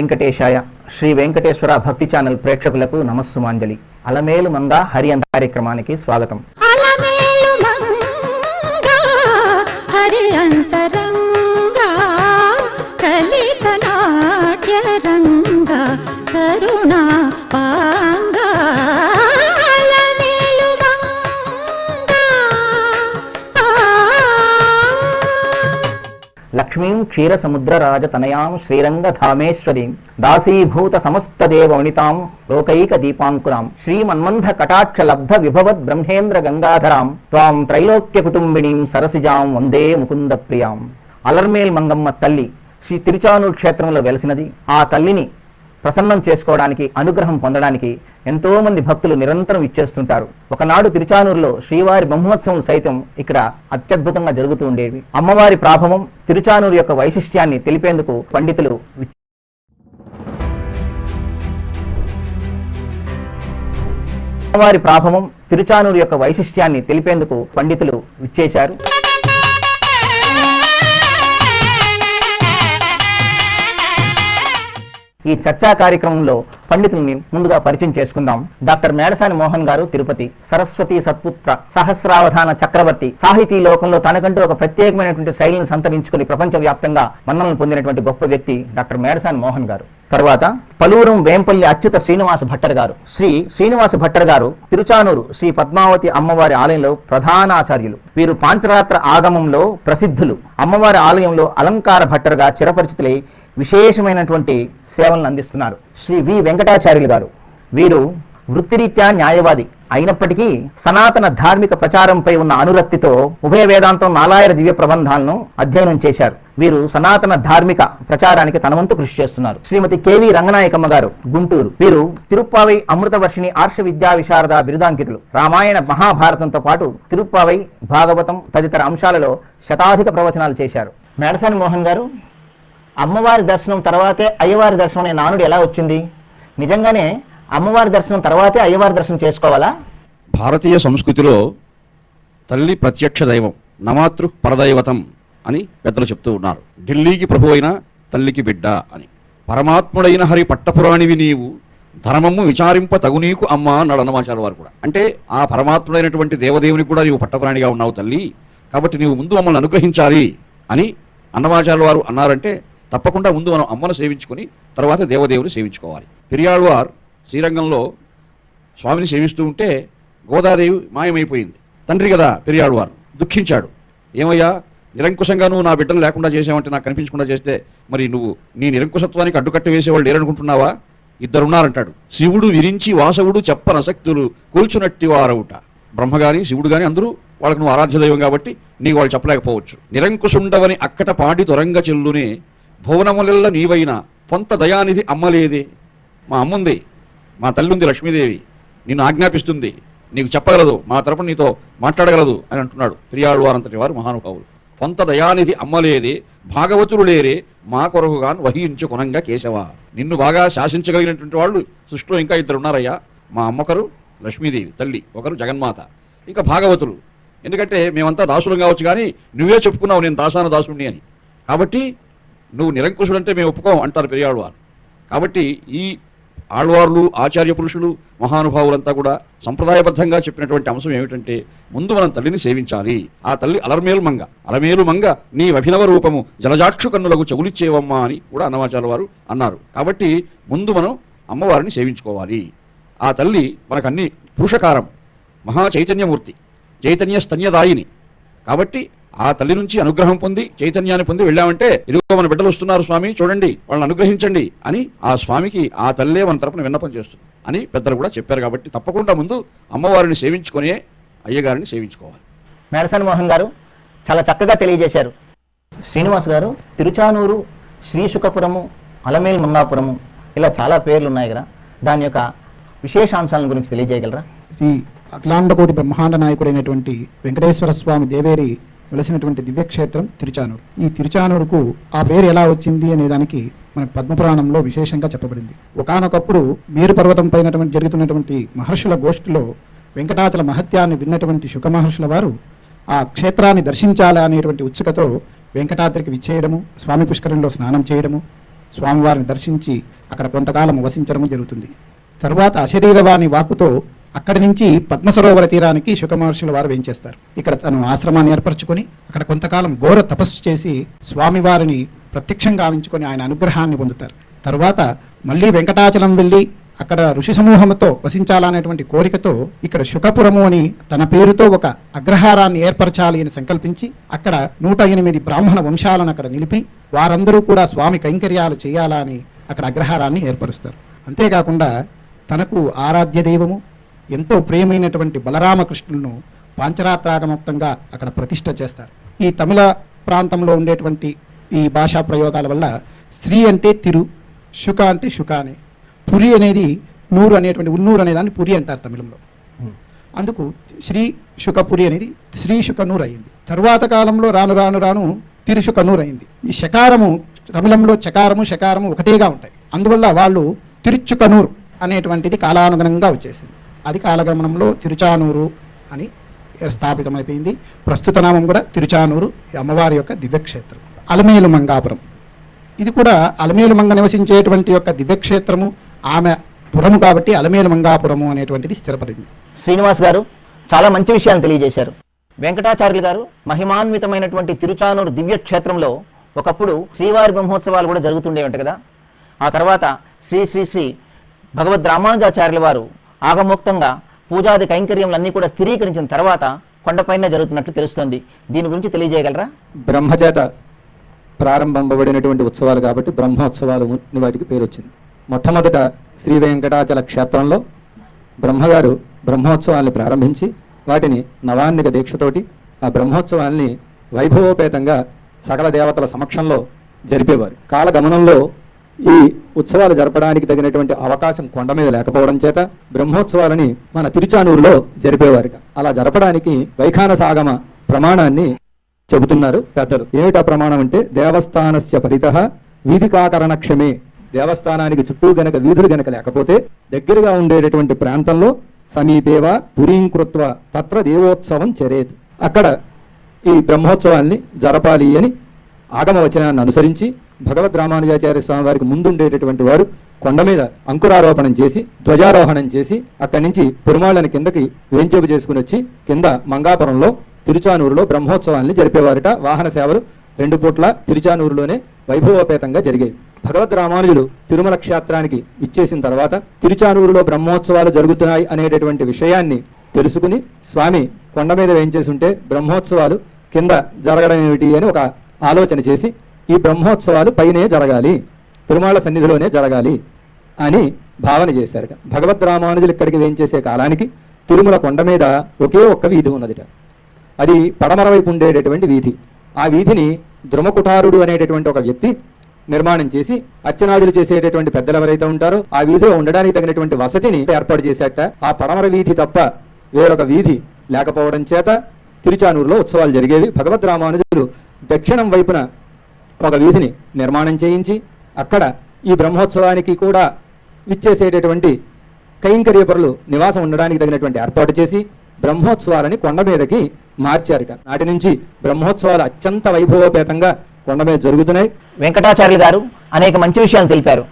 వెంకటేశాయ. శ్రీ వెంకటేశ్వర భక్తి ఛానల్ ప్రేక్షకులకు నమస్సుమాంజలి. అలమేలు మంగ హరి అంత కార్యక్రమానికి స్వాగతం. అలమేలు మంగ హరి అంతరంగా కలిత నాట్య రంగ కరుణా పాంగా అలమేలు మంగ. లక్ష్మీం క్షీర సముద్ర రాజ తనయాం శ్రీరంగ ధామేశ్వరీం దాసీభూత సమస్త దేవవనితాం లోకైక దీపాంకురాం శ్రీమన్మంథ కటాక్ష లబ్ధ విభవద్ బ్రహ్మేంద్ర గంగాధరాం త్వాం త్రైలోక్య కుటుంబినీం సరసిజాం వందే ముకుంద ప్రియాం. అలర్మేల్ మంగమ్మ తల్లి శ్రీ తిరుచానూరు క్షేత్రంలో వెలసినది. ఆ తల్లిని ప్రసన్నం చేసుకోవడానికి, అనుగ్రహం పొందడానికి ఎంతో మంది భక్తులు నిరంతరం ఇచ్చేస్తుంటారు. ఒకనాడు తిరుచానూరులో శ్రీవారి బ్రహ్మోత్సవం సైతం ఇక్కడ అత్యద్భుతంగా జరుగుతూ ఉండేవి. అమ్మవారి ప్రాభవం, తిరుచానూరు యొక్క వైశిష్ట్యాన్ని తెలిపేందుకు పండితులు విచ్చేశారు. ఈ చర్చా కార్యక్రమంలో పండితుల్ని ముందుగా పరిచయం చేసుకుందాం. డాక్టర్ మేడసాని మోహన్ గారు, తిరుపతి. సరస్వతి సత్పుత్ర, సహస్రావధాన చక్రవర్తి. సాహితీ లోకంలో తనకంటూ ఒక ప్రత్యేకమైనటువంటి శైలిని సంతరించుకుని ప్రపంచవ్యాప్తంగా మన్ననలు పొందినటువంటి గొప్ప వ్యక్తి డాక్టర్ మేడసాని మోహన్ గారు. తర్వాత పలూరం వేంపల్లి అచ్యుత శ్రీనివాస భట్టర్ గారు. శ్రీనివాస భట్టర్ గారు తిరుచానూరు శ్రీ పద్మావతి అమ్మవారి ఆలయంలో ప్రధాన ఆచార్యులు. వీరు పాంచరాత్ర ఆగమంలో ప్రసిద్ధులు. అమ్మవారి ఆలయంలో అలంకార భట్టర్గా చిరపరిచితులై విశేషమైనటువంటి సేవలను అందిస్తున్నారు. శ్రీ వి వెంకటాచార్యులు గారు. వీరు వృత్తిరీత్యా న్యాయవాది అయినప్పటికీ సనాతన ధార్మిక ప్రచారంపై ఉన్న అనురక్తితో ఉభయ వేదాంతం, నాలాయర దివ్య ప్రబంధాలను అధ్యయనం చేశారు. వీరు సనాతన ధార్మిక ప్రచారానికి తన వంతు కృషి చేస్తున్నారు. శ్రీమతి కెవి రంగనాయకమ్మ గారు, గుంటూరు. వీరు తిరుప్పావై అమృతవర్షిణి ఆర్ష విద్యా విశారద బిరుదాంకితులు. రామాయణ మహాభారతంతో పాటు తిరుప్పావై, భాగవతం తదితర అంశాలలో శతాధిక ప్రవచనాలు చేశారు. మేడసాని మోహన్ గారు, అమ్మవారి దర్శనం తర్వాతే అయ్యవారి దర్శనం అనే నానుడు ఎలా వచ్చింది? నిజంగానే అమ్మవారి దర్శనం తర్వాతే అయ్యవారి దర్శనం చేసుకోవాలా? భారతీయ సంస్కృతిలో తల్లి ప్రత్యక్ష దైవం, నమాతృ పరదైవతం అని పెద్దలు చెప్తూ ఉన్నారు. ఢిల్లీకి ప్రభు అయిన తల్లికి బిడ్డ అని. పరమాత్ముడైన హరి పట్టపురాణివి నీవు, ధర్మము విచారింప తగు నీకు అమ్మ అన్నాడు అన్నమాచార్య వారు కూడా. అంటే ఆ పరమాత్ముడైనటువంటి దేవదేవునికి కూడా నీవు పట్టపురాణిగా ఉన్నావు తల్లి, కాబట్టి నీవు ముందు మమ్మల్ని అనుగ్రహించాలి అని అన్నమాచార్య వారు అన్నారంటే తప్పకుండా ముందు మనం అమ్మను సేవించుకొని తర్వాత దేవదేవుని సేవించుకోవాలి. పెరియాళ్వార్ శ్రీరంగంలో స్వామిని సేవిస్తూ ఉంటే గోదాదేవి మాయమైపోయింది. తండ్రి కదా పెరియాళ్వార్, దుఃఖించాడు. ఏమయ్యా, నిరంకుశంగా నువ్వు నా బిడ్డను లేకుండా చేసావంటే, నాకు కనిపించకుండా చేస్తే మరి నువ్వు నీ నిరంకుశత్వానికి అడ్డుకట్ట వేసేవాళ్ళు లేరనుకుంటున్నావా? ఇద్దరున్నారంటాడు. శివుడు విరించి వాసవుడు చెప్పనసక్తులు కూల్చునట్టి వారవుట. బ్రహ్మగాని శివుడు గాని అందరూ వాళ్ళకు నువ్వు ఆరాధ్య దైవం కాబట్టి నీకు వాళ్ళు చెప్పలేకపోవచ్చు. నిరంకుశుండవని అక్కట పాడి తొరంగ చెల్లునే భువనములెల్ల నీవైనా పొంత దయానిధి అమ్మలేదే. మా అమ్ముంది, మా తల్లి ఉంది లక్ష్మీదేవి, నిన్ను ఆజ్ఞాపిస్తుంది, నీకు చెప్పగలదు, మా తరపున నీతో మాట్లాడగలదు అని అంటున్నాడు పెరియాళ్వారంతటి వారు మహానుభావులు. పొంత దయానిధి అమ్మలేదే భాగవతులు లేరే మా కొరకుగాను వహించు కొనంగా కేశవ. నిన్ను బాగా శాసించగలిగినటువంటి వాళ్ళు సృష్టిలో ఇంకా ఇద్దరు ఉన్నారయ్యా. మా అమ్మొకరు లక్ష్మీదేవి తల్లి, ఒకరు జగన్మాత, ఇంకా భాగవతులు. ఎందుకంటే మేమంతా దాసులం కావచ్చు, కానీ నువ్వే చెప్పుకున్నావు నేను దాసాన దాసుడిని అని. కాబట్టి నువ్వు నిరంకుశుడు అంటే మేము ఒప్పుకోం అంటారు పెరియాళ్వారు. కాబట్టి ఈ ఆళ్వార్లు, ఆచార్య పురుషులు, మహానుభావులంతా కూడా సంప్రదాయబద్ధంగా చెప్పినటువంటి అంశం ఏమిటంటే ముందు మనం తల్లిని సేవించాలి. ఆ తల్లి అలర్మేలు మంగ, అలమేలు మంగ నీ అభినవ రూపము జలజాక్షు కన్నులకు చెగులిచ్చేవమ్మా అని కూడా అన్నమాచార్య వారు అన్నారు. కాబట్టి ముందు మనం అమ్మవారిని సేవించుకోవాలి. ఆ తల్లి మనకన్నీ పురుషకారం, మహా చైతన్యమూర్తి, చైతన్య స్తన్యదాయిని. కాబట్టి ఆ తల్లి నుంచి అనుగ్రహం పొంది చైతన్యాన్ని పొంది వెళ్ళామంటే ఇదిగో మన బిడ్డలు వస్తున్నారు స్వామి చూడండి, వాళ్ళని అనుగ్రహించండి అని ఆ స్వామికి ఆ తల్లే మన తరపున విన్నపం చేస్తుంది అని పెద్దలు కూడా చెప్పారు. కాబట్టి తప్పకుండా ముందు అమ్మవారిని సేవించుకునే అయ్యగారిని సేవించుకోవాలి. మేడసాని మోహన్ గారు చాలా చక్కగా తెలియజేశారు. శ్రీనివాస్ గారు, తిరుచానూరు, శ్రీశుకపురము, అలమేలు మంగాపురము ఇలా చాలా పేర్లు ఉన్నాయి కదా, దాని యొక్క విశేషాంశాల గురించి తెలియజేయగలరా? ఈ అఖిలాండకోటి బ్రహ్మాండ నాయకుడైనటువంటి వెంకటేశ్వర స్వామి దేవేరి వెలసినటువంటి దివ్యక్షేత్రం తిరుచానూరు. ఈ తిరుచానూరుకు ఆ పేరు ఎలా వచ్చింది అనే దానికి మన పద్మపురాణంలో విశేషంగా చెప్పబడింది. ఒకానొకప్పుడు మేరు పర్వతం పైన జరుగుతున్నటువంటి మహర్షుల గోష్ఠిలో వెంకటాచల మహత్యాన్ని విన్నటువంటి శుక మహర్షుల వారు ఆ క్షేత్రాన్ని దర్శించాలి అనేటువంటి ఉత్సుకతో వెంకటాద్రికి విచ్చేయడము, స్వామి పుష్కరంలో స్నానం చేయడము, స్వామివారిని దర్శించి అక్కడ కొంతకాలం వసించడం జరుగుతుంది. తరువాత అశరీరవాణి వాక్కుతో అక్కడి నుంచి పద్మసరోవర తీరానికి శుక మహర్షుల వారు వేయించేస్తారు. ఇక్కడ తను ఆశ్రమాన్ని ఏర్పరచుకొని అక్కడ కొంతకాలం ఘోర తపస్సు చేసి స్వామివారిని ప్రత్యక్షంగా గావించుకొని ఆయన అనుగ్రహాన్ని పొందుతారు. తరువాత మళ్ళీ వెంకటాచలం వెళ్ళి అక్కడ ఋషి సమూహంతో వసించాలనేటువంటి కోరికతో ఇక్కడ శుకపురము అని తన పేరుతో ఒక అగ్రహారాన్ని ఏర్పరచాలి అని సంకల్పించి అక్కడ 108 బ్రాహ్మణ వంశాలను అక్కడ నిలిపి వారందరూ కూడా స్వామి కైంకర్యాలు చేయాలని అక్కడ అగ్రహారాన్ని ఏర్పరుస్తారు. అంతేకాకుండా తనకు ఆరాధ్య దైవము ఎంతో ప్రియమైనటువంటి బలరామకృష్ణులను పాంచరాత్రాగమొక్తంగా అక్కడ ప్రతిష్ఠ చేస్తారు. ఈ తమిళ ప్రాంతంలో ఉండేటువంటి ఈ భాషా ప్రయోగాల వల్ల శ్రీ అంటే తిరు, శుక అంటే శుక అని, పురి అనేది నూరు అనేటువంటి ఉన్నూరు అనేదాన్ని పురి అంటారు తమిళంలో. అందుకు శ్రీ శుకపురి అనేది శ్రీ శుకనూరు అయింది. తరువాత కాలంలో రాను రాను రాను తిరుశుకనూరు అయింది. ఈ శకారము తమిళంలో చకారము శకారము ఒకటేగా ఉంటాయి. అందువల్ల వాళ్ళు తిరుచుకనూరు అనేటువంటిది కాలానుగుణంగా వచ్చేసింది. అది కాలగమనంలో తిరుచానూరు అని స్థాపితమైపోయింది. ప్రస్తుత నామం కూడా తిరుచానూరు, అమ్మవారి యొక్క దివ్యక్షేత్రం. అలమేలు మంగాపురం, ఇది కూడా అలమేలు మంగ నివసించేటువంటి యొక్క దివ్యక్షేత్రము, ఆమె పురము కాబట్టి అలమేలు మంగాపురము అనేటువంటిది స్థిరపడింది. శ్రీనివాస్ గారు చాలా మంచి విషయాలు తెలియజేశారు. వెంకటాచార్యులు గారు మహిమాన్వితమైనటువంటి తిరుచానూరు దివ్య క్షేత్రంలో ఒకప్పుడు శ్రీవారి బ్రహ్మోత్సవాలు కూడా జరుగుతుండేవంట కదా. ఆ తర్వాత శ్రీ శ్రీ శ్రీ భగవద్ రామానుజాచార్యుల వారు ఆగమోక్తంగా పూజాది కైంకర్యములన్నీ కూడా స్థిరీకరించిన తర్వాత కొండపైన జరుగుతున్నట్లు తెలుస్తోంది. దీని గురించి తెలియజేయగలరా? బ్రహ్మచేత ప్రారంభంబడినటువంటి ఉత్సవాలు కాబట్టి బ్రహ్మోత్సవాలు వాటికి పేరు వచ్చింది. మొట్టమొదట శ్రీ వెంకటాచల క్షేత్రంలో బ్రహ్మగారు బ్రహ్మోత్సవాల్ని ప్రారంభించి వాటిని నవాన్నిక దీక్షతోటి ఆ బ్రహ్మోత్సవాల్ని వైభవోపేతంగా సకల దేవతల సమక్షంలో జరిపేవారు. కాలగమనంలో ఈ ఉత్సవాలు జరపడానికి తగినటువంటి అవకాశం కొండ మీద లేకపోవడం చేత బ్రహ్మోత్సవాలని మన తిరుచానూరులో జరిపేవారు. అలా జరపడానికి వైఖానసాగమ ప్రమాణాన్ని చెబుతున్నారు పెద్దలు. ఏమిటా ప్రమాణం అంటే దేవస్థానస్య పరితః వీధికాకరణ క్షమే, దేవస్థానానికి చుట్టూ గనక వీధులు గనక లేకపోతే దగ్గరగా ఉండేటటువంటి ప్రాంతంలో సమీపేవ పురీం కృత్వ తత్ర దేవోత్సవం చరేత్, అక్కడ ఈ బ్రహ్మోత్సవాల్ని జరపాలి అని ఆగమ వచనాన్ని అనుసరించి భగవద్ రామానుజాచార్య స్వామి వారికి ముందుండేటటువంటి వారు కొండ మీద అంకురారోపణం చేసి ధ్వజారోహణం చేసి అక్కడి నుంచి పురుమాళ్ళని కిందకి వేంచేపు చేసుకుని వచ్చి కింద మంగాపురంలో తిరుచానూరులో బ్రహ్మోత్సవాల్ని జరిపేవారట. వాహన సేవలు 2 పూట్ల తిరుచానూరులోనే వైభవోపేతంగా జరిగేవి. భగవద్ రామానుజులు తిరుమల క్షేత్రానికి ఇచ్చేసిన తర్వాత తిరుచానూరులో బ్రహ్మోత్సవాలు జరుగుతున్నాయి అనేటటువంటి విషయాన్ని తెలుసుకుని స్వామి కొండ మీద వేయించేసి ఉంటే బ్రహ్మోత్సవాలు కింద జరగడం ఏమిటి అని ఒక ఆలోచన చేసి ఈ బ్రహ్మోత్సవాలు పైనే జరగాలి, తిరుమల సన్నిధిలోనే జరగాలి అని భావన చేశారట. భగవద్ రామానుజులు ఇక్కడికి వేయించేసే కాలానికి తిరుమల కొండ మీద ఒకే ఒక్క వీధి ఉన్నదిట. అది పడమర వైపు ఉండేటటువంటి వీధి. ఆ వీధిని ద్రుమకుటారుడు అనేటటువంటి ఒక వ్యక్తి నిర్మాణం చేసి అర్చనాదులు చేసేటటువంటి పెద్దలు ఎవరైతే ఉంటారో ఆ వీధిలో ఉండడానికి తగినటువంటి వసతిని ఏర్పాటు చేశాట. ఆ పడమర వీధి తప్ప వేరొక వీధి లేకపోవడం చేత తిరుచానూరులో ఉత్సవాలు జరిగేవి. భగవద్ రామానుజులు దక్షిణం వైపున ఒక వీధిని నిర్మాణం చేయించి అక్కడ ఈ బ్రహ్మోత్సవానికి కూడా విచ్చేసేటటువంటి కైంకర్యపరులు నివాసం ఉండడానికి తగినటువంటి ఏర్పాటు చేసి బ్రహ్మోత్సవాలని కొండ మీదకి మార్చారట. నాటి నుంచి బ్రహ్మోత్సవాలు అత్యంత వైభవోపేతంగా కొండ మీద జరుగుతున్నాయి. వెంకటాచార్యులు గారు అనేక మంచి విషయాలు తెలిపారు.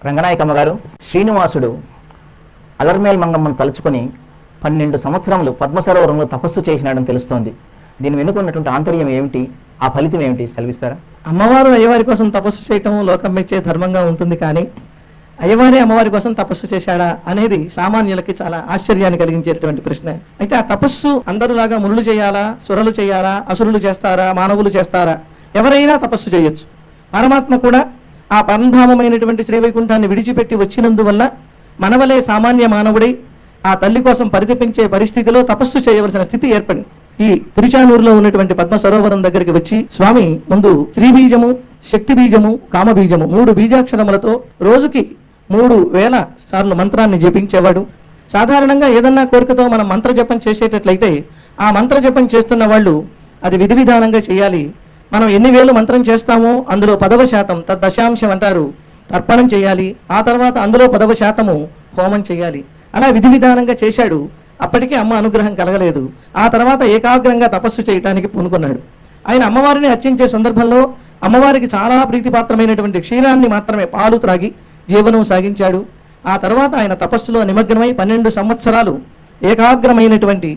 రంగనాయకమ్మ గారు, శ్రీనివాసుడు అలర్మేల్ మంగమ్మను తలుచుకొని 12 సంవత్సరములు పద్మసరోవరంలో తపస్సు చేసినాడని తెలుస్తోంది. దీని వెనుక ఉన్నటువంటి ఆంతర్యం ఏమిటి, ఆ ఫలితం ఏమిటి సెలవిస్తారా? అమ్మవారు అయ్యవారి కోసం తపస్సు చేయటం లోకం మెచ్చే ధర్మంగా ఉంటుంది, కానీ అయ్యవారే అమ్మవారి కోసం తపస్సు చేశాడా అనేది సామాన్యులకి చాలా ఆశ్చర్యాన్ని కలిగించేటువంటి ప్రశ్న. అయితే ఆ తపస్సు అందరులాగా మునులు చేయాలా, సురలు చేయాలా, అసురులు చేస్తారా, మానవులు చేస్తారా? ఎవరైనా తపస్సు చేయొచ్చు. పరమాత్మ కూడా ఆ పరంధామమైనటువంటి శ్రీవైకుంఠాన్ని విడిచిపెట్టి వచ్చినందువల్ల మనవలే సామాన్య మానవుడై ఆ తల్లి కోసం పరితపించే పరిస్థితిలో తపస్సు చేయవలసిన స్థితి ఏర్పడింది. ఈ తిరుచానూరులో ఉన్నటువంటి పద్మ సరోవరం దగ్గరికి వచ్చి స్వామి ముందు శ్రీ బీజము, శక్తి బీజము, కామ బీజము 3 బీజాక్షరములతో రోజుకి 3000 సార్లు మంత్రాన్ని జపించేవాడు. సాధారణంగా ఏదన్నా కోరికతో మనం మంత్ర జపం చేసేటట్లయితే ఆ మంత్ర జపం చేస్తున్న వాళ్ళు అది విధి విధానంగా చేయాలి. మనం ఎన్ని వేలు మంత్రం చేస్తామో అందులో 10% తద్దశాంశం అంటారు తర్పణం చేయాలి. ఆ తర్వాత అందులో 10% హోమం చేయాలి. అలా విధి విధానంగా చేశాడు. అప్పటికీ అమ్మ అనుగ్రహం కలగలేదు. ఆ తర్వాత ఏకాగ్రంగా తపస్సు చేయటానికి పూనుకున్నాడు. ఆయన అమ్మవారిని అర్చించే సందర్భంలో అమ్మవారికి చాలా ప్రీతిపాత్రమైనటువంటి క్షీరాన్ని మాత్రమే పాలు త్రాగి జీవనం సాగించాడు. ఆ తర్వాత ఆయన తపస్సులో నిమగ్నమై 12 సంవత్సరాలు ఏకాగ్రమైనటువంటి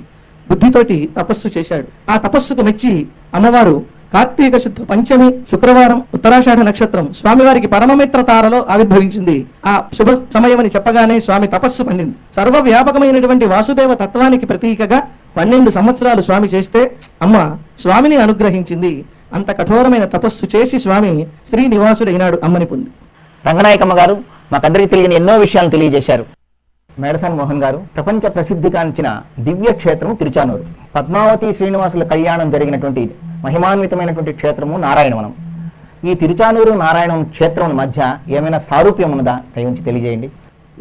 బుద్ధితోటి తపస్సు చేశాడు. ఆ తపస్సుకు మెచ్చి అమ్మవారు కార్తీక శుద్ధ పంచమి శుక్రవారం ఉత్తరాషాఢ నక్షత్రం స్వామివారికి పరమమిత్ర తారలో ఆవిర్భవించింది. ఆ శుభ సమయం అని చెప్పగానే స్వామి తపస్సు పండింది. సర్వవ్యాపకమైనటువంటి వాసుదేవ తత్వానికి ప్రతీకగా 12 సంవత్సరాలు స్వామి చేస్తే అమ్మ స్వామిని అనుగ్రహించింది. అంత కఠోరమైన తపస్సు చేసి స్వామి శ్రీనివాసుడైనాడు అమ్మని పొంది. రంగనాయకమ్మ గారు మాకందరికీ తెలియని ఎన్నో విషయాలు తెలియజేశారు. మేడసాని మోహన్ గారు ప్రపంచ ప్రసిద్ధిగాంచిన దివ్య క్షేత్రం తిరుచానూరు. పద్మావతి శ్రీనివాసుల కళ్యాణం జరిగినటువంటి మహిమాన్వితమైనటువంటి క్షేత్రము నారాయణవనం. ఈ తిరుచానూరు నారాయణం క్షేత్రం మధ్య ఏమైనా సారూప్యం ఉన్నదా దయవుంచి తెలియజేయండి.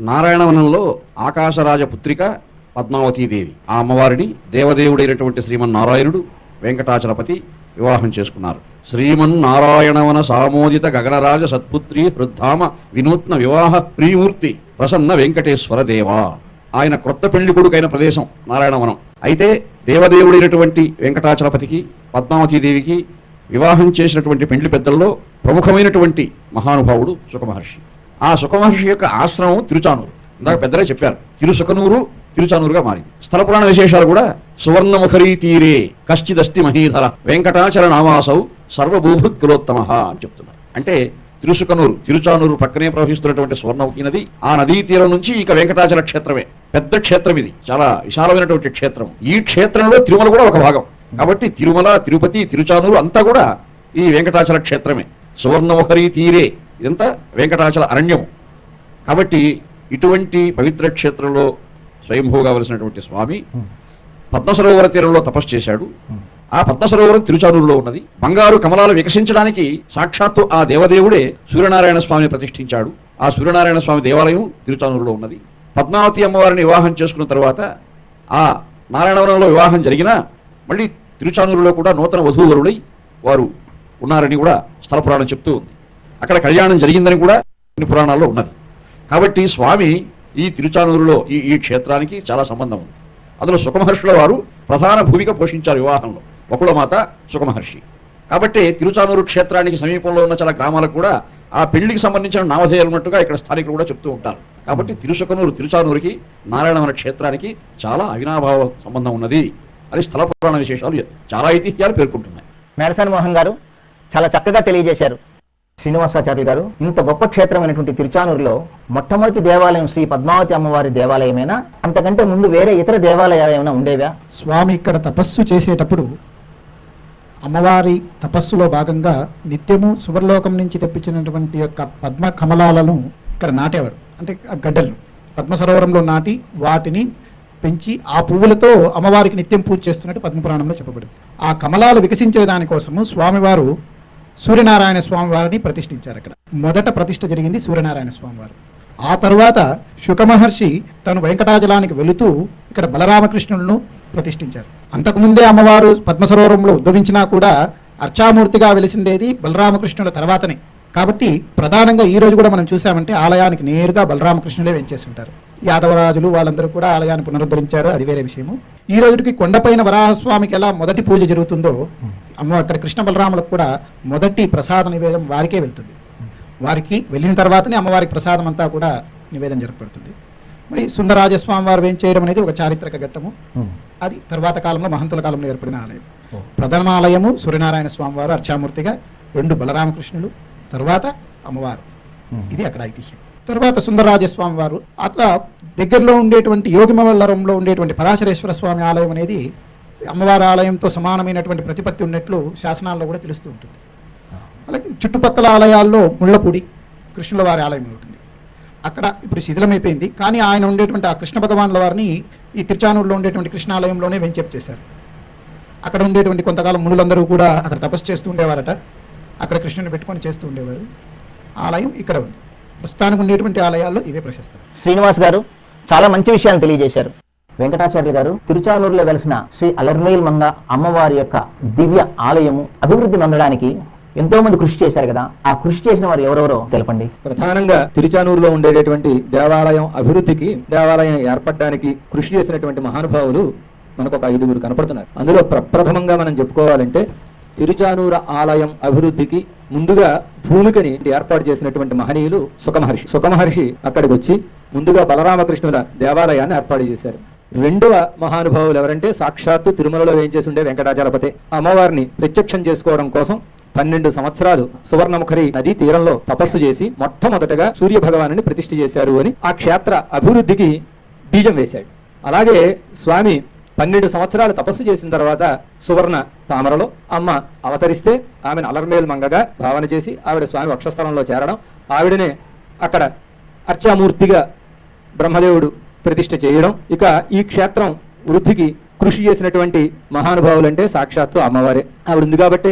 నారాయణవనంలో ఆకాశరాజ పుత్రిక పద్మావతీదేవి, ఆ అమ్మవారిని దేవదేవుడైనటువంటి శ్రీమన్నారాయణుడు వెంకటాచలపతి వివాహం చేసుకున్నారు. శ్రీమన్నారాయణవన సామోదిత గగనరాజ సత్పుత్రి హృద్ధామ వినూత్న వివాహ ప్రియమూర్తి ప్రసన్న వెంకటేశ్వర దేవా. ఆయన క్రొత్త పెళ్లి కొడుకైన ప్రదేశం నారాయణవనం. అయితే దేవదేవుడైనటువంటి వెంకటాచలపతికి పద్మావతీదేవికి వివాహం చేసినటువంటి పెళ్లి పెద్దల్లో ప్రముఖమైనటువంటి మహానుభావుడు సుఖమహర్షి. ఆ సుఖమహర్షి యొక్క ఆశ్రమం తిరుచానూరు. ఇందాక పెద్దలే చెప్పారు, తిరుసుకనూరు తిరుచానూరుగా మారింది. స్థల పురాణ విశేషాలు కూడా సువర్ణముఖరీ తీరే కశ్చిదస్తి మహీధర వెంకటాచల నామాసౌ సర్వభూభృత్కులోత్తమ అని చెప్తున్నారు. అంటే తిరుసుకనూరు తిరుచానూరు పక్కనే ప్రవహిస్తున్నటువంటి సువర్ణముఖి నది, ఆ నదీ తీరం నుంచి ఇక వెంకటాచల క్షేత్రమే పెద్ద క్షేత్రం. ఇది చాలా విశాలమైనటువంటి క్షేత్రం. ఈ క్షేత్రంలో తిరుమల కూడా ఒక భాగం. కాబట్టి తిరుమల, తిరుపతి, తిరుచానూరు అంతా కూడా ఈ వెంకటాచల క్షేత్రమే. సువర్ణముఖరీ తీరే ఇదంతా వెంకటాచల అరణ్యము. కాబట్టి ఇటువంటి పవిత్ర క్షేత్రంలో స్వయంభూగా వలసినటువంటి స్వామి పద్మసరోవర తీరంలో తపస్సు చేశాడు. ఆ పద్మసరోవరం తిరుచానూరులో ఉన్నది. బంగారు కమలాలు వికసించడానికి సాక్షాత్తు ఆ దేవదేవుడే సూర్యనారాయణ స్వామిని ప్రతిష్ఠించాడు. ఆ సూర్యనారాయణ స్వామి దేవాలయం తిరుచానూరులో ఉన్నది. పద్మావతి అమ్మవారిని వివాహం చేసుకున్న తర్వాత ఆ నారాయణవనంలో వివాహం జరిగినా మళ్ళీ తిరుచానూరులో కూడా నూతన వధూవరులై వారు ఉన్నారని కూడా స్థల పురాణం చెప్తూ ఉంది. అక్కడ కళ్యాణం జరిగిందని కూడా కొన్ని పురాణాల్లో ఉన్నది. కాబట్టి స్వామి ఈ తిరుచానూరులో ఈ క్షేత్రానికి చాలా సంబంధం ఉంది. అందులో సుఖమహర్షుల వారు ప్రధాన భూమిక పోషించారు వివాహంలో, వకుళమాత సుఖమహర్షి. కాబట్టి తిరుచానూరు క్షేత్రానికి సమీపంలో ఉన్న చాలా గ్రామాలకు కూడా ఆ పెళ్లికి సంబంధించిన నామధేయాలు ఉన్నట్టుగా ఇక్కడ స్థానికులు కూడా చెప్తూ ఉంటారు. కాబట్టి తిరుచానూరుకి నారాయణవన క్షేత్రానికి చాలా అవినాభావ సంబంధం ఉన్నది అని స్థల పురాణ విశేషాలు చాలా ఐతిహ్యాలు పేర్కొంటున్నాయి. మేడసాని మోహన్ గారు చాలా చక్కగా తెలియజేశారు. శ్రీనివాసాచార్య గారు, ఇంత గొప్ప క్షేత్రమైనటువంటి తిరుచానూరులో మొట్టమొదటి దేవాలయం శ్రీ పద్మావతి అమ్మవారి దేవాలయమేనా? అంతకంటే ముందు వేరే ఇతర దేవాలయాలు ఏమైనా ఉండేవా? స్వామి ఇక్కడ తపస్సు చేసేటప్పుడు అమ్మవారి తపస్సులో భాగంగా నిత్యము సువర్లోకం నుంచి తెప్పించినటువంటి యొక్క పద్మ కమలాలను ఇక్కడ నాటేవాడు. అంటే ఆ గడ్డలు పద్మ సరోవరంలో నాటి వాటిని పెంచి ఆ పువ్వులతో అమ్మవారికి నిత్యం పూజ చేస్తున్నట్టు పద్మపురాణంలో చెప్పబడింది. ఆ కమలాలు వికసించే దానికోసము స్వామివారు సూర్యనారాయణ స్వామి వారిని ప్రతిష్ఠించారు. అక్కడ మొదట ప్రతిష్ఠ జరిగింది సూర్యనారాయణ స్వామి వారు. ఆ తర్వాత శుకమహర్షి తను వెంకటాచలానికి వెళుతూ ఇక్కడ బలరామకృష్ణులను ప్రతిష్ఠించారు. అంతకుముందే అమ్మవారు పద్మసరోవరంలో ఉద్భవించినా కూడా అర్చామూర్తిగా వెలిసిండేది బలరామకృష్ణుల తర్వాతనే. కాబట్టి ప్రధానంగా ఈ రోజు కూడా మనం చూసామంటే ఆలయానికి నేరుగా బలరామకృష్ణులే వెంచేసి ఉంటారు. యాదవరాజులు వాళ్ళందరూ కూడా ఆలయాన్ని పునరుద్ధరించారు, అది వేరే విషయము. ఈ రోజుకి కొండపైన వరాహస్వామికి ఎలా మొదటి పూజ జరుగుతుందో అమ్మ అక్కడ కృష్ణ బలరాములకు కూడా మొదటి ప్రసాద నివేదన వారికే వెళ్తుంది. వారికి వెళ్ళిన తర్వాతనే అమ్మవారికి ప్రసాదం అంతా కూడా నివేదన జరపబడుతుంది. మరి సుందరరాజస్వామి వారు వేంచేయడం అనేది ఒక చారిత్రక ఘట్టము. అది తర్వాత కాలంలో మహంతుల కాలంలో ఏర్పడిన ఆలయం. ప్రధాన ఆలయము సూర్యనారాయణ స్వామి వారు అర్చామూర్తిగా, 2 బలరామకృష్ణులు, తర్వాత అమ్మవారు. ఇది అక్కడ ఐతిహ్యం. తర్వాత సుందరరాజస్వామి వారు. అట్లా దగ్గరలో ఉండేటువంటి యోగిమవల్లరంలో ఉండేటువంటి పరాశరేశ్వర స్వామి ఆలయం అనేది అమ్మవారి ఆలయంతో సమానమైనటువంటి ప్రతిపత్తి ఉన్నట్లు శాసనాల్లో కూడా తెలుస్తూ ఉంటుంది. అలాగే చుట్టుపక్కల ఆలయాల్లో ముళ్ళపూడి కృష్ణుల వారి ఆలయం ఉంటుంది. అక్కడ ఇప్పుడు శిథిలమైపోయింది, కానీ ఆయన ఉండేటువంటి ఆ కృష్ణ భగవాన్ల వారిని ఈ తిరుచానూరులో ఉండేటువంటి కృష్ణాలయంలోనే వెంచేపు చేశారు. అక్కడ ఉండేటువంటి కొంతకాలం మునులందరూ కూడా అక్కడ తపస్సు చేస్తూ ఉండేవారట. అక్కడ కృష్ణుని పెట్టుకొని చేస్తూ ఉండేవారు. ఆలయం ఇక్కడ ఉంది. ప్రస్తుతానికి ఉండేటువంటి ఆలయాల్లో ఇదే ప్రశస్తం. శ్రీనివాస్ గారు చాలా మంచి విషయాలు తెలియజేశారు. వెంకటాచార్య గారు తిరుచానూరులో వెలిసిన శ్రీ అలర్మేల్ మంగ అమ్మవారి యొక్క దివ్య ఆలయము అభివృద్ధి పొందడానికి ఎంతో మంది కృషి చేశారు కదా, ఆ కృషి చేసిన వారు ఎవరెవరో తెలపండి. ప్రధానంగా తిరుచానూరులో ఉండేటటువంటి దేవాలయం అభివృద్ధికి, దేవాలయం ఏర్పడడానికి కృషి చేసినటువంటి మహానుభావులు మనకు ఒక 5గురు కనపడుతున్నారు. అందులో ప్రప్రథమంగా మనం చెప్పుకోవాలంటే తిరుచానూరు ఆలయం అభివృద్ధికి ముందుగా భూమికని ఏర్పాటు చేసినటువంటి మహనీయులు సుఖమహర్షి. సుఖమహర్షి అక్కడికి వచ్చి ముందుగా బలరామకృష్ణుల దేవాలయాన్ని ఏర్పాటు చేశారు. రెండవ మహానుభావులు ఎవరంటే సాక్షాత్తు తిరుమలలో వేయించేసి ఉండే వెంకటాచలపతి. అమ్మవారిని ప్రత్యక్షం చేసుకోవడం కోసం 12 సంవత్సరాలు సువర్ణముఖరి నదీ తీరంలో తపస్సు చేసి మొట్టమొదటగా సూర్య భగవాను ప్రతిష్ఠ చేశారు అని ఆ క్షేత్ర అభివృద్ధికి బీజం వేశాడు. అలాగే స్వామి 12 సంవత్సరాలు తపస్సు చేసిన తర్వాత సువర్ణ తామరలో అమ్మ అవతరిస్తే ఆమెను అలర్మేల్ మంగగా భావన చేసి ఆవిడ స్వామి వక్షస్థలంలో చేరడం, ఆవిడనే అక్కడ అర్చామూర్తిగా బ్రహ్మదేవుడు ప్రతిష్ఠ చేయడం. ఇక ఈ క్షేత్రం వృద్ధికి కృషి చేసినటువంటి మహానుభావులంటే సాక్షాత్తు అమ్మవారే. ఆవిడ ఉంది కాబట్టి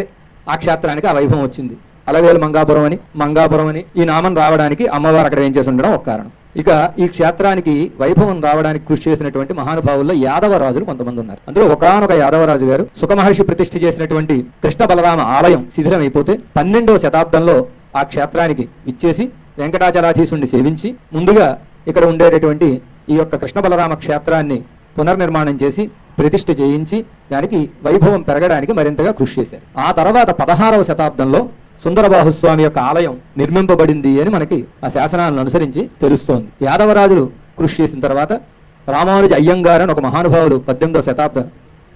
ఆ క్షేత్రానికి ఆ వైభవం వచ్చింది. అలవేలు మంగాపురం అని ఈ నామం రావడానికి అమ్మవారు అక్కడ ఏం చేసి ఉండడం ఒక కారణం. ఇక ఈ క్షేత్రానికి వైభవం రావడానికి కృషి చేసినటువంటి మహానుభావుల్లో యాదవరాజులు కొంతమంది ఉన్నారు. అందులో ఒకానొక యాదవరాజు గారు సుఖమహర్షి ప్రతిష్ఠ చేసినటువంటి కృష్ణ బలరామ ఆలయం శిథిలం అయిపోతే 12వ శతాబ్దంలో ఆ క్షేత్రానికి ఇచ్చేసి వెంకటాచలాధీశుణ్ణి సేవించి ముందుగా ఇక్కడ ఉండేటటువంటి ఈ యొక్క కృష్ణ బలరామ క్షేత్రాన్ని పునర్నిర్మాణం చేసి ప్రతిష్ఠ చేయించి దానికి వైభవం పెరగడానికి మరింతగా కృషి చేశారు. ఆ తర్వాత 16వ శతాబ్దంలో సుందరబాహుస్వామి యొక్క ఆలయం నిర్మింపబడింది అని మనకి ఆ శాసనాలను అనుసరించి తెలుస్తోంది. యాదవరాజులు కృషి చేసిన తర్వాత రామానుజ అయ్యంగారు అని ఒక మహానుభావుడు 18వ శతాబ్ద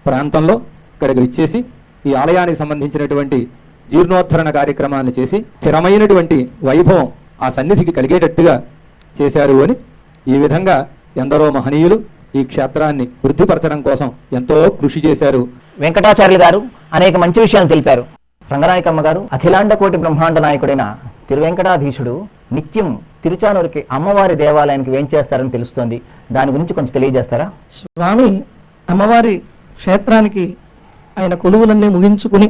ప్రాంతంలో ఇక్కడికి ఇచ్చేసి ఈ ఆలయానికి సంబంధించినటువంటి జీర్ణోద్ధరణ కార్యక్రమాన్ని చేసి స్థిరమైనటువంటి వైభవం ఆ సన్నిధికి కలిగేటట్టుగా చేశారు అని ఈ విధంగా ఎందరో మహనీయులు ఈ క్షేత్రాన్ని వృద్ధిపరచడం కోసం ఎంతో కృషి చేశారు. వెంకటాచార్యులు గారు అనేక మంచి విషయాలు తెలిపారు. రంగనాయకమ్మ గారు అఖిలాండ కోటి బ్రహ్మాండ నాయకుడైన తిరువెంకటాధీశుడు నిత్యం తిరుచానూరుకి అమ్మవారి దేవాలయానికి వేంచేస్తారని తెలుస్తోంది. దాని గురించి కొంచెం తెలియజేస్తారా? స్వామి అమ్మవారి క్షేత్రానికి ఆయన కొలువులన్నీ ముగించుకుని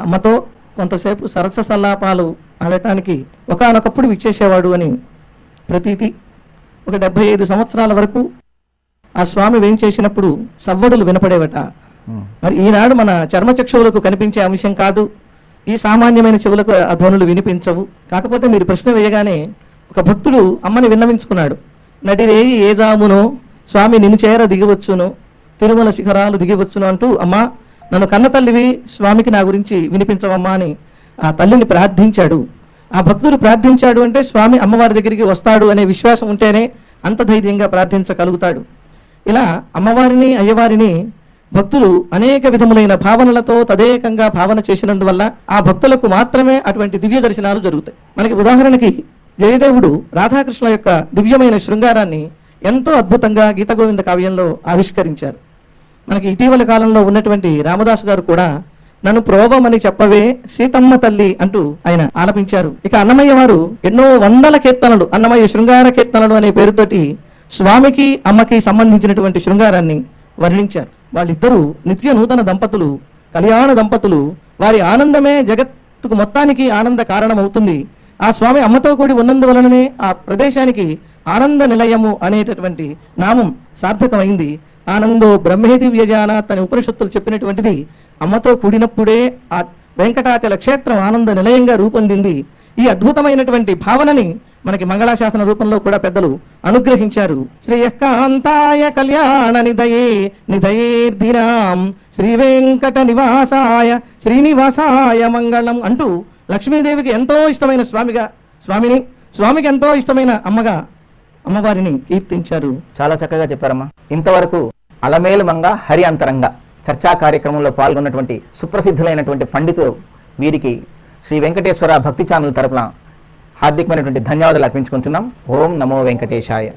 అమ్మతో కొంతసేపు సరస సల్లాపాలు ఆడటానికి ఒకానొకప్పుడు విచ్చేసేవాడు అని ప్రతీతి. ఒక 75 సంవత్సరాల వరకు ఆ స్వామి వేంచేసినప్పుడు సవ్వడులు వినపడేవట. మరి ఈనాడు మన చర్మచక్షువులకు కనిపించే అంశం కాదు, ఈ సామాన్యమైన చెవులకు ఆ ధ్వనులు వినిపించవు. కాకపోతే మీరు ప్రశ్న వేయగానే ఒక భక్తుడు అమ్మని విన్నవించుకున్నాడు. నడిరేయి ఏ జామునో స్వామి నిన్ను చేర దిగివచ్చును, తిరుమల శిఖరాలు దిగివచ్చును అంటూ అమ్మా నన్ను కన్న తల్లివి, స్వామికి నా గురించి వినిపించవమ్మా అని ఆ తల్లిని ప్రార్థించాడు. ఆ భక్తుడు ప్రార్థించాడు అంటే స్వామి అమ్మవారి దగ్గరికి వస్తాడు అనే విశ్వాసం ఉంటేనే అంత ధైర్యంగా ప్రార్థించగలుగుతాడు. ఇలా అమ్మవారిని అయ్యవారిని భక్తులు అనేక విధములైన భావనలతో తదేకంగా భావన చేసినందువల్ల ఆ భక్తులకు మాత్రమే అటువంటి దివ్య దర్శనాలు జరుగుతాయి. మనకి ఉదాహరణకి జయదేవుడు రాధాకృష్ణ యొక్క దివ్యమైన శృంగారాన్ని ఎంతో అద్భుతంగా గీతగోవింద కావ్యంలో ఆవిష్కరించారు. మనకి ఇటీవల కాలంలో ఉన్నటువంటి రామదాసు గారు కూడా నన్ను ప్రోభమని చెప్పవే సీతమ్మ తల్లి అంటూ ఆయన ఆలపించారు. ఇక అన్నమయ్య వారు ఎన్నో వందల కీర్తనలు, అన్నమయ్య శృంగార కీర్తనలు అనే పేరుతోటి స్వామికి అమ్మకి సంబంధించినటువంటి శృంగారాన్ని వర్ణించారు. వాళ్ళిద్దరూ నిత్య నూతన దంపతులు, కళ్యాణ దంపతులు. వారి ఆనందమే జగత్తుకు మొత్తానికి ఆనంద కారణమవుతుంది. ఆ స్వామి అమ్మతో కూడి ఉన్నందువలననే ఆ ప్రదేశానికి ఆనంద నిలయము అనేటటువంటి నామం సార్థకమైంది. ఆనందో బ్రహ్మేది వ్యజానాత్ అని ఉపనిషత్తులు చెప్పినటువంటిది అమ్మతో కూడినప్పుడే ఆ వెంకటాచల క్షేత్రం ఆనంద నిలయంగా రూపొందింది. ఈ అద్భుతమైనటువంటి భావనని మనకి మంగళాశాసన రూపంలో కూడా పెద్దలు అనుగ్రహించారు. శ్రేయకాంతాయ కళ్యాణ నిధయేర్ధినాం శ్రీ వెంకట నివాసాయ శ్రీనివాసాయ మంగళం అంటూ లక్ష్మీదేవికి ఎంతో ఇష్టమైన స్వామికి ఎంతో ఇష్టమైన అమ్మగా అమ్మవారిని కీర్తించారు. చాలా చక్కగా చెప్పారమ్మా. ఇంతవరకు అలమేలు మంగ హరి అంతరంగ చర్చా కార్యక్రమంలో పాల్గొన్నటువంటి సుప్రసిద్ధులైనటువంటి పండితులు వీరికి శ్రీ వెంకటేశ్వర భక్తి ఛానల్ తరపున హార్దికమైనటువంటి ధన్యవాదాలు అర్పించుకుంటున్నాం. ఓం నమో వెంకటేశాయ.